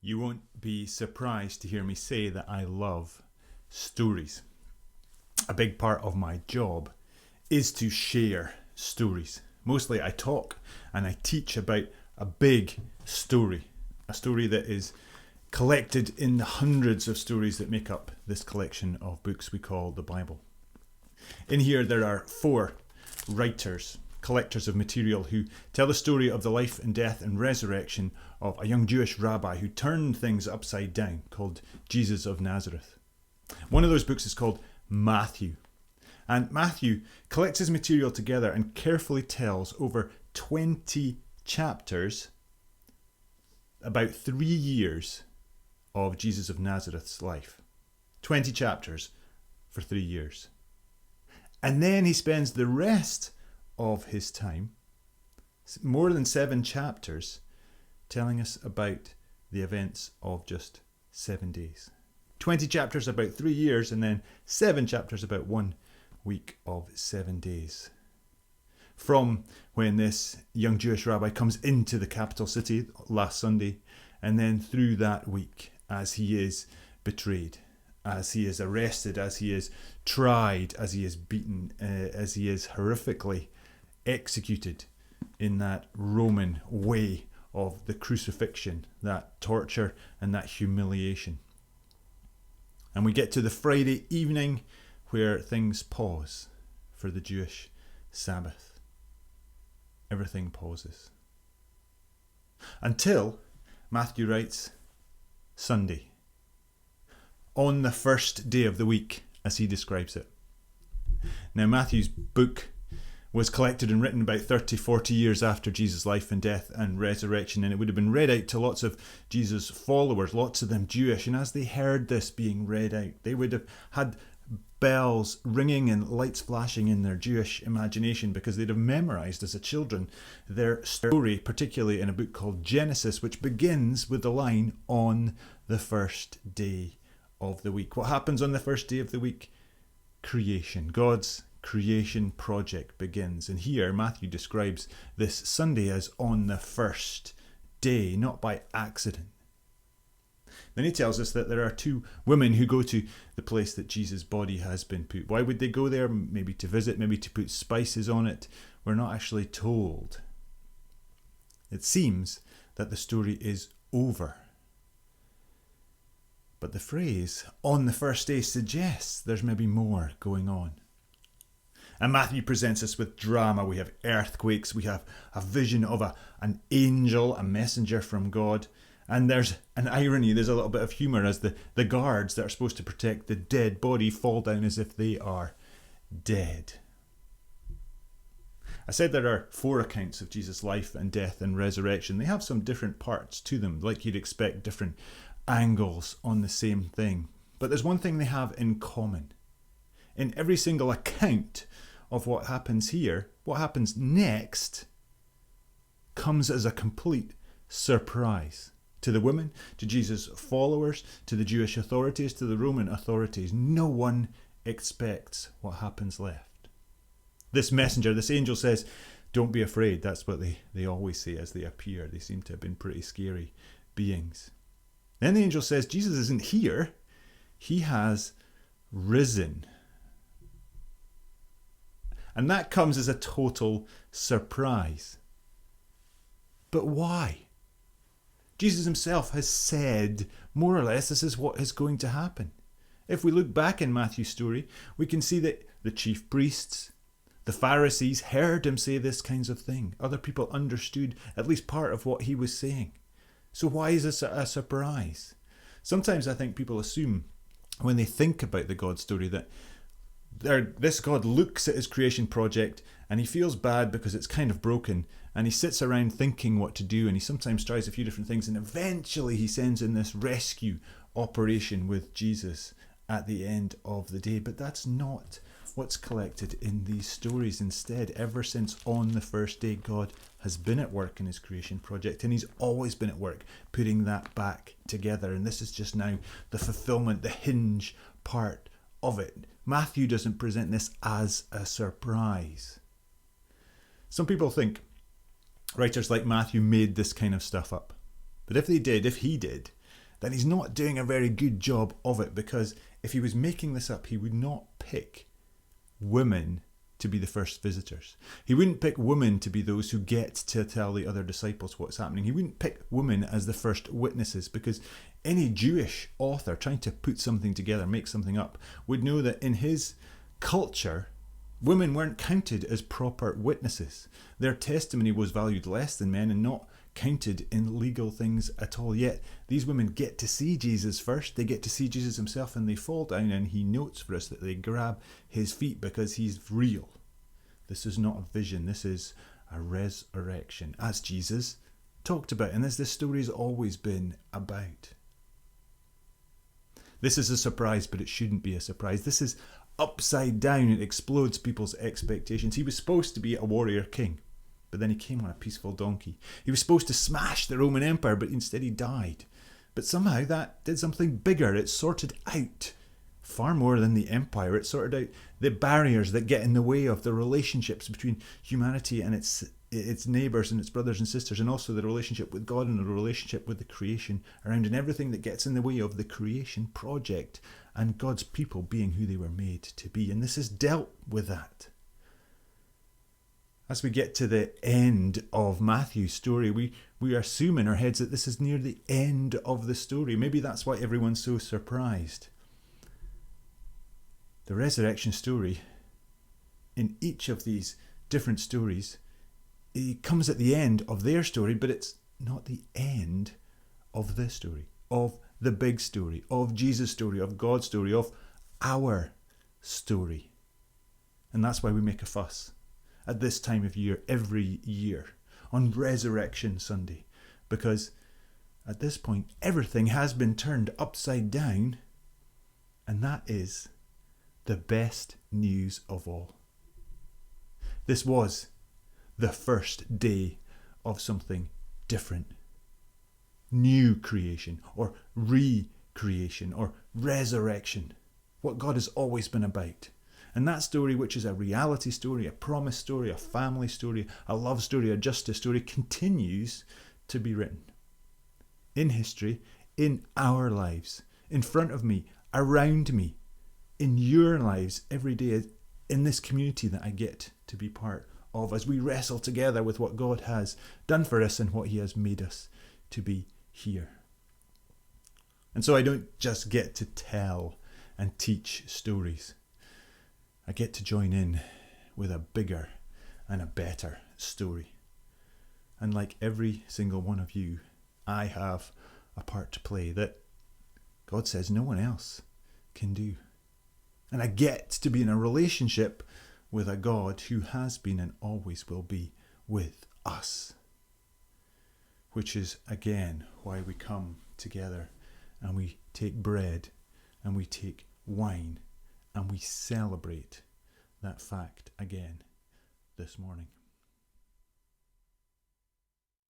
You won't be surprised to hear me say that I love stories. A big part of my job is to share stories. Mostly I talk and I teach about a big story. A story that is collected in the hundreds of stories that make up this collection of books we call the Bible. In here there are 4 writers, collectors of material, who tell the story of the life and death and resurrection of a young Jewish rabbi who turned things upside down, called Jesus of Nazareth. One of those books is called Matthew. And Matthew collects his material together and carefully tells over 20 chapters about 3 years of Jesus of Nazareth's life. 20 chapters for 3 years. And then he spends the rest of his time, more than 7 chapters, telling us about the events of just 7 days. 20 chapters about 3 years, and then 7 chapters about 1 week of 7 days. From when this young Jewish rabbi comes into the capital city last Sunday, and then through that week as he is betrayed, as he is arrested, as he is tried, as he is beaten, as he is horrifically executed in that Roman way of the crucifixion, that torture and that humiliation. And we get to the Friday evening where things pause for the Jewish Sabbath. Everything pauses. Until, Matthew writes, Sunday. On the first day of the week, as he describes it. Now, Matthew's book was collected and written about 30, 40 years after Jesus' life and death and resurrection, and it would have been read out to lots of Jesus' followers, lots of them Jewish, and as they heard this being read out, they would have had bells ringing and lights flashing in their Jewish imagination, because they'd have memorized as a children their story, particularly in a book called Genesis, which begins with the line, on the first day of the week. What happens on the first day of the week? Creation. God's creation project begins. And here Matthew describes this Sunday as on the first day, not by accident. Then he tells us that there are 2 women who go to the place that Jesus' body has been put. Why would they go there? Maybe to visit, maybe to put spices on it. We're not actually told. It seems that the story is over. But the phrase, on the first day, suggests there's maybe more going on. And Matthew presents us with drama. We have earthquakes. We have a vision of an angel, a messenger from God. And there's an irony. There's a little bit of humour as the guards that are supposed to protect the dead body fall down as if they are dead. I said there are 4 accounts of Jesus' life and death and resurrection. They have some different parts to them, like you'd expect, different angles on the same thing. But there's one thing they have in common. In every single account of what happens here, what happens next comes as a complete surprise to the women, to Jesus' followers, to the Jewish authorities, to the Roman authorities. No one expects what happens left. This messenger, this angel says, don't be afraid. That's what they always say as they appear. They seem to have been pretty scary beings. Then the angel says, Jesus isn't here. He has risen. And that comes as a total surprise. But why? Jesus himself has said, more or less, this is what is going to happen. If we look back in Matthew's story, we can see that the chief priests, the Pharisees heard him say this kinds of thing. Other people understood at least part of what he was saying. So why is this a surprise? Sometimes I think people assume when they think about the God story that this God looks at his creation project and he feels bad because it's kind of broken, and he sits around thinking what to do, and he sometimes tries a few different things, and eventually he sends in this rescue operation with Jesus at the end of the day. But that's not what's collected in these stories. Instead, ever since on the first day, God has been at work in his creation project, and he's always been at work putting that back together. And this is just now the fulfillment, the hinge part of it. Matthew doesn't present this as a surprise. Some people think writers like Matthew made this kind of stuff up. But if he did, then he's not doing a very good job of it, because if he was making this up, he would not pick women to be the first visitors. He wouldn't pick women to be those who get to tell the other disciples what's happening. He wouldn't pick women as the first witnesses, because any Jewish author trying to put something together, make something up, would know that in his culture, women weren't counted as proper witnesses. Their testimony was valued less than men and not counted in legal things at all. Yet these women get to see Jesus first. They get to see Jesus himself, and they fall down, and he notes for us that they grab his feet because he's real. This is not a vision. This is a resurrection, as Jesus talked about, and as this story has always been about. This is a surprise, but it shouldn't be a surprise. This is upside down. It explodes people's expectations. He was supposed to be a warrior king, but then he came on a peaceful donkey. He was supposed to smash the Roman Empire, but instead he died. But somehow that did something bigger. It sorted out far more than the empire. It sorted out the barriers that get in the way of the relationships between humanity and its neighbours and its brothers and sisters, and also the relationship with God and the relationship with the creation around, and everything that gets in the way of the creation project and God's people being who they were made to be. And this has dealt with that. As we get to the end of Matthew's story, we assume in our heads that this is near the end of the story. Maybe that's why everyone's so surprised. The resurrection story, in each of these different stories, it comes at the end of their story, but it's not the end of this story, of the big story, of Jesus' story, of God's story, of our story. And that's why we make a fuss at this time of year, every year, on Resurrection Sunday, because at this point, everything has been turned upside down, and that is the best news of all. This was the first day of something different. New creation, or recreation, or resurrection. What God has always been about. And that story, which is a reality story, a promise story, a family story, a love story, a justice story, continues to be written. In history, in our lives, in front of me, around me, in your lives every day, in this community that I get to be part of, as we wrestle together with what God has done for us and what he has made us to be here. And so I don't just get to tell and teach stories. I get to join in with a bigger and a better story. And like every single one of you, I have a part to play that God says no one else can do. And I get to be in a relationship with a God who has been and always will be with us. Which is, again, why we come together and we take bread and we take wine and we celebrate that fact again this morning.